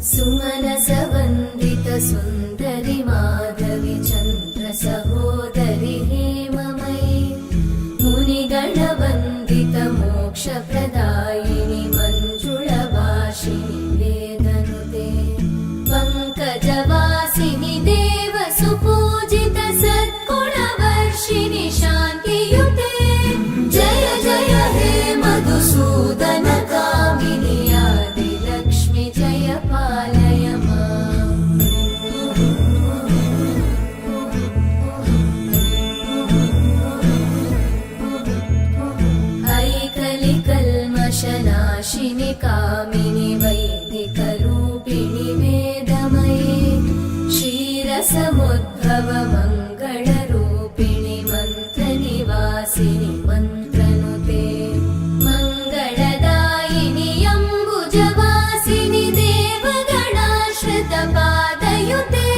सुमनसवन्दित सुन्दरि माधवि चन्द्र सहोदरि हेममयि मुनिगणवन्दित मोक्षप्रदायिनि मञ्जुळभाषिणि वेदनुते पङ्कजवासिनि देवसुपूजित सद्गुणवर्षिणि शान्तियुते जय जय हे मधुसूदन कामिनि आदिलक्ष्मि जय पालय माम्। ऐकलिकल्मषनाशिनि कामिनि वैदिकरूपिणि वेदमये क्षीरसमुद्भव मङ्गलरूपिणि मन्त्रनिवासिनि मन्त्रनुते मङ्गलदायिनि अम्बुजवासिनि देवगणाश्रितपादयुते